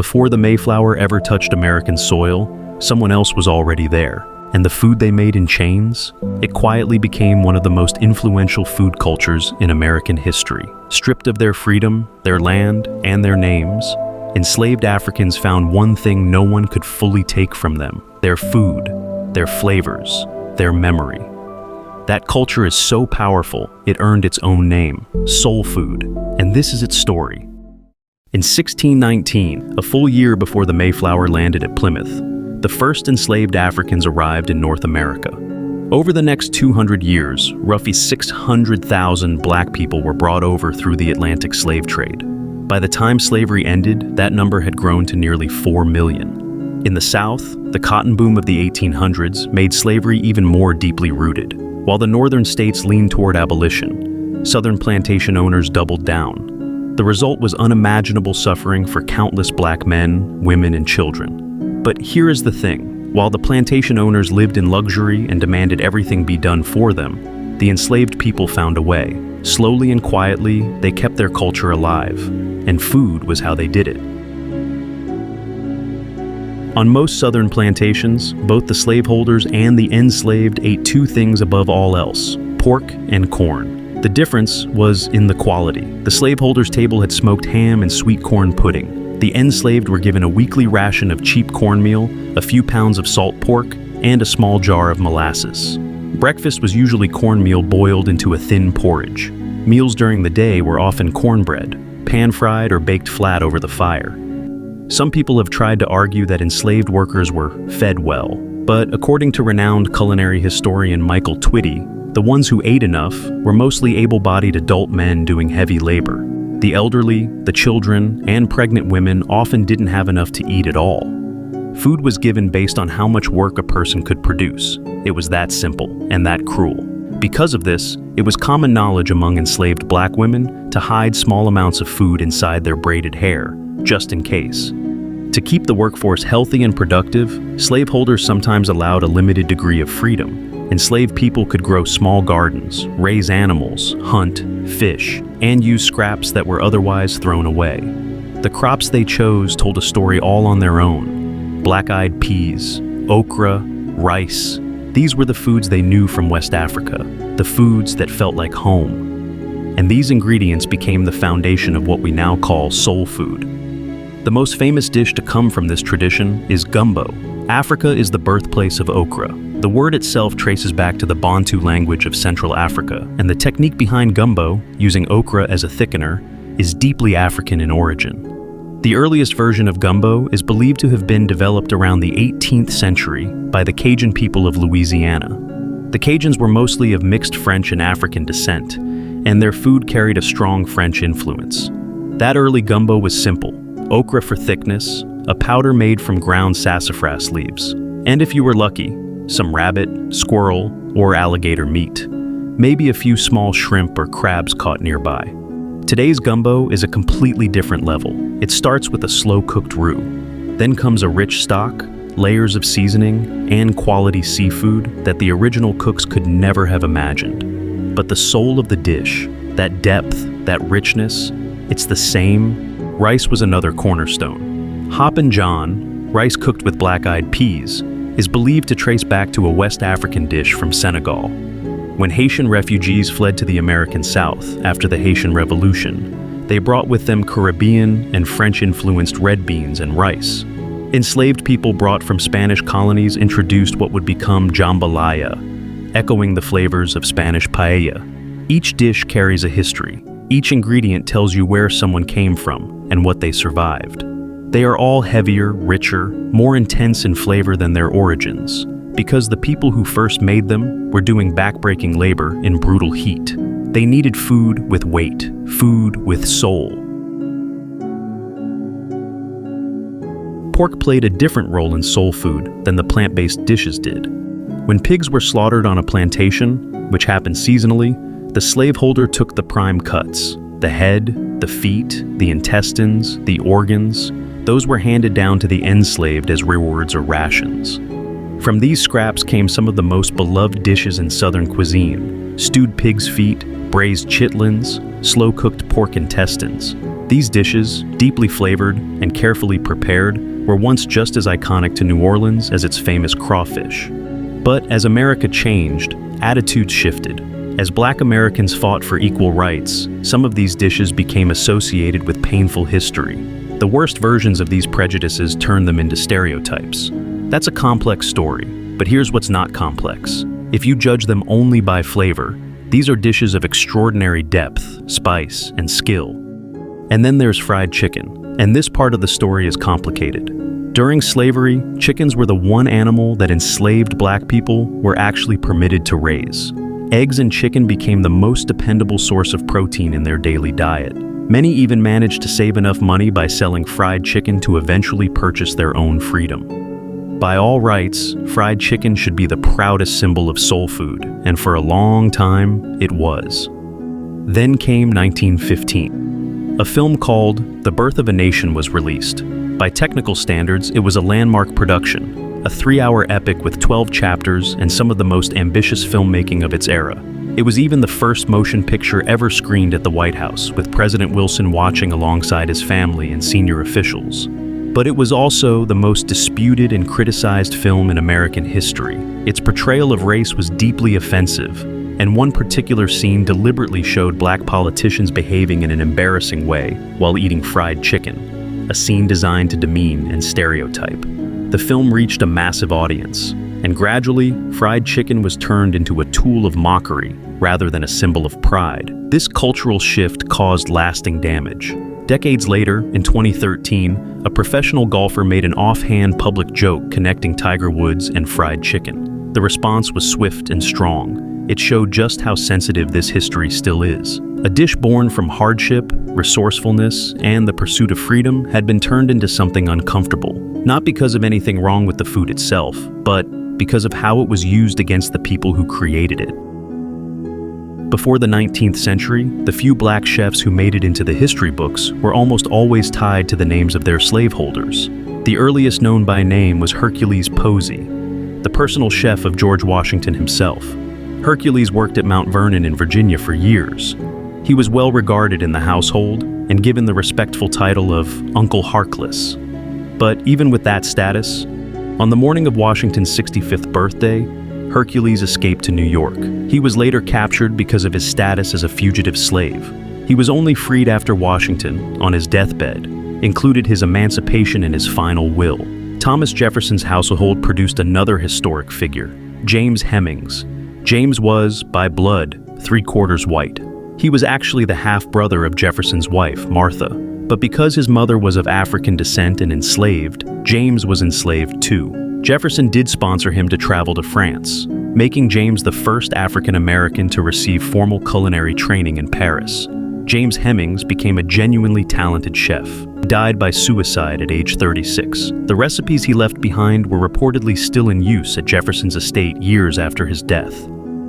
before the Mayflower ever touched American soil, someone else was already there. And the food they made in chains, it quietly became one of the most influential food cultures in American history. Stripped of their freedom, their land, and their names, enslaved Africans found one thing no one could fully take from them: their food, their flavors, their memory. That culture is so powerful, it earned its own name, soul food, and this is its story. In 1619, a full year before the Mayflower landed at Plymouth, the first enslaved Africans arrived in North America. Over the next 200 years, roughly 600,000 black people were brought over through the Atlantic slave trade. By the time slavery ended, that number had grown to nearly 4 million. In the South, the cotton boom of the 1800s made slavery even more deeply rooted. While the northern states leaned toward abolition, southern plantation owners doubled down. The result was unimaginable suffering for countless black men, women, and children. But here is the thing: while the plantation owners lived in luxury and demanded everything be done for them, the enslaved people found a way. Slowly and quietly, they kept their culture alive, and food was how they did it. On most southern plantations, both the slaveholders and the enslaved ate two things above all else: pork and corn. The difference was in the quality. The slaveholders' table had smoked ham and sweet corn pudding. The enslaved were given a weekly ration of cheap cornmeal, a few pounds of salt pork, and a small jar of molasses. Breakfast was usually cornmeal boiled into a thin porridge. Meals during the day were often cornbread, pan-fried or baked flat over the fire. Some people have tried to argue that enslaved workers were fed well, but according to renowned culinary historian Michael Twitty, the ones who ate enough were mostly able-bodied adult men doing heavy labor. The elderly, the children, and pregnant women often didn't have enough to eat at all. Food was given based on how much work a person could produce. It was that simple and that cruel. Because of this, it was common knowledge among enslaved black women to hide small amounts of food inside their braided hair, just in case. To keep the workforce healthy and productive, slaveholders sometimes allowed a limited degree of freedom. Enslaved people could grow small gardens, raise animals, hunt, fish, and use scraps that were otherwise thrown away. The crops they chose told a story all on their own. Black-eyed peas, okra, rice. These were the foods they knew from West Africa, the foods that felt like home. And these ingredients became the foundation of what we now call soul food. The most famous dish to come from this tradition is gumbo. Africa is the birthplace of okra. The word itself traces back to the Bantu language of Central Africa, and the technique behind gumbo, using okra as a thickener, is deeply African in origin. The earliest version of gumbo is believed to have been developed around the 18th century by the Cajun people of Louisiana. The Cajuns were mostly of mixed French and African descent, and their food carried a strong French influence. That early gumbo was simple: okra for thickness, a powder made from ground sassafras leaves, and if you were lucky, some rabbit, squirrel, or alligator meat. Maybe a few small shrimp or crabs caught nearby. Today's gumbo is a completely different level. It starts with a slow-cooked roux. Then comes a rich stock, layers of seasoning, and quality seafood that the original cooks could never have imagined. But the soul of the dish, that depth, that richness, it's the same. Rice was another cornerstone. Hoppin' John, rice cooked with black-eyed peas, is believed to trace back to a West African dish from Senegal. When Haitian refugees fled to the American South after the Haitian Revolution, they brought with them Caribbean and French-influenced red beans and rice. Enslaved people brought from Spanish colonies introduced what would become jambalaya, echoing the flavors of Spanish paella. Each dish carries a history. Each ingredient tells you where someone came from and what they survived. They are all heavier, richer, more intense in flavor than their origins, because the people who first made them were doing backbreaking labor in brutal heat. They needed food with weight, food with soul. Pork played a different role in soul food than the plant-based dishes did. When pigs were slaughtered on a plantation, which happened seasonally, the slaveholder took the prime cuts. The head, the feet, the intestines, the organs, those were handed down to the enslaved as rewards or rations. From these scraps came some of the most beloved dishes in Southern cuisine: stewed pig's feet, braised chitlins, slow-cooked pork intestines. These dishes, deeply flavored and carefully prepared, were once just as iconic to New Orleans as its famous crawfish. But as America changed, attitudes shifted. As Black Americans fought for equal rights, some of these dishes became associated with painful history. The worst versions of these prejudices turned them into stereotypes. That's a complex story, but here's what's not complex. If you judge them only by flavor, these are dishes of extraordinary depth, spice, and skill. And then there's fried chicken, and this part of the story is complicated. During slavery, chickens were the one animal that enslaved Black people were actually permitted to raise. Eggs and chicken became the most dependable source of protein in their daily diet. Many even managed to save enough money by selling fried chicken to eventually purchase their own freedom. By all rights, fried chicken should be the proudest symbol of soul food, and for a long time, it was. Then came 1915. A film called The Birth of a Nation was released. By technical standards, it was a landmark production, a 3-hour epic with 12 chapters and some of the most ambitious filmmaking of its era. It was even the first motion picture ever screened at the White House, with President Wilson watching alongside his family and senior officials. But it was also the most disputed and criticized film in American history. Its portrayal of race was deeply offensive, and one particular scene deliberately showed Black politicians behaving in an embarrassing way while eating fried chicken, a scene designed to demean and stereotype. The film reached a massive audience, and gradually, fried chicken was turned into a tool of mockery rather than a symbol of pride. This cultural shift caused lasting damage. Decades later, in 2013, a professional golfer made an offhand public joke connecting Tiger Woods and fried chicken. The response was swift and strong. It showed just how sensitive this history still is. A dish born from hardship, resourcefulness, and the pursuit of freedom had been turned into something uncomfortable, not because of anything wrong with the food itself, but because of how it was used against the people who created it. Before the 19th century, the few Black chefs who made it into the history books were almost always tied to the names of their slaveholders. The earliest known by name was Hercules Posey, the personal chef of George Washington himself. Hercules worked at Mount Vernon in Virginia for years. He was well regarded in the household and given the respectful title of Uncle Harkless. But even with that status, on the morning of Washington's 65th birthday, Hercules escaped to New York. He was later captured because of his status as a fugitive slave. He was only freed after Washington, on his deathbed, included his emancipation in his final will. Thomas Jefferson's household produced another historic figure, James Hemings. James was, by blood, 3/4 white. He was actually the half-brother of Jefferson's wife, Martha. But because his mother was of African descent and enslaved, James was enslaved too. Jefferson did sponsor him to travel to France, making James the first African American to receive formal culinary training in Paris. James Hemings became a genuinely talented chef. He died by suicide at age 36. The recipes he left behind were reportedly still in use at Jefferson's estate years after his death.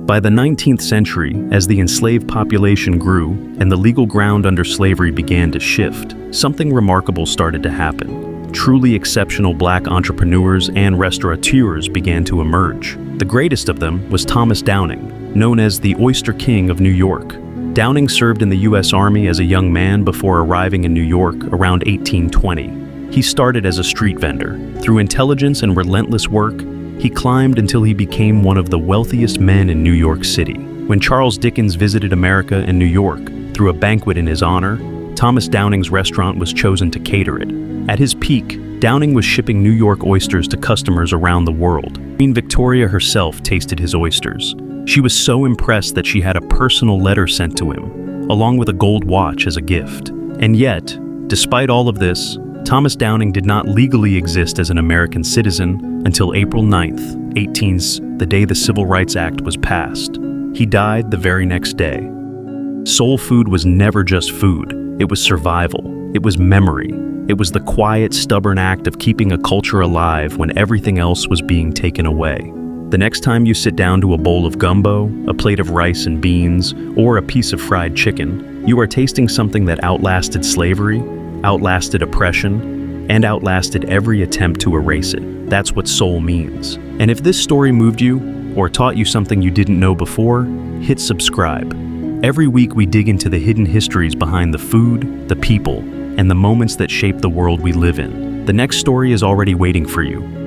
By the 19th century, as the enslaved population grew and the legal ground under slavery began to shift, something remarkable started to happen. Truly exceptional Black entrepreneurs and restaurateurs began to emerge. The greatest of them was Thomas Downing, known as the Oyster King of New York. Downing served in the U.S. Army as a young man before arriving in New York around 1820. He started as a street vendor. Through intelligence and relentless work, he climbed until he became one of the wealthiest men in New York City. When Charles Dickens visited America and New York through a banquet in his honor, Thomas Downing's restaurant was chosen to cater it. At his peak, Downing was shipping New York oysters to customers around the world. Queen Victoria herself tasted his oysters. She was so impressed that she had a personal letter sent to him, along with a gold watch as a gift. And yet, despite all of this, Thomas Downing did not legally exist as an American citizen until April 9th, the day the Civil Rights Act was passed. He died the very next day. Soul food was never just food. It was survival. It was memory. It was the quiet, stubborn act of keeping a culture alive when everything else was being taken away. The next time you sit down to a bowl of gumbo, a plate of rice and beans, or a piece of fried chicken, you are tasting something that outlasted slavery, outlasted oppression, and outlasted every attempt to erase it. That's what soul means. And if this story moved you, or taught you something you didn't know before, hit subscribe. Every week we dig into the hidden histories behind the food, the people, and the moments that shape the world we live in. The next story is already waiting for you.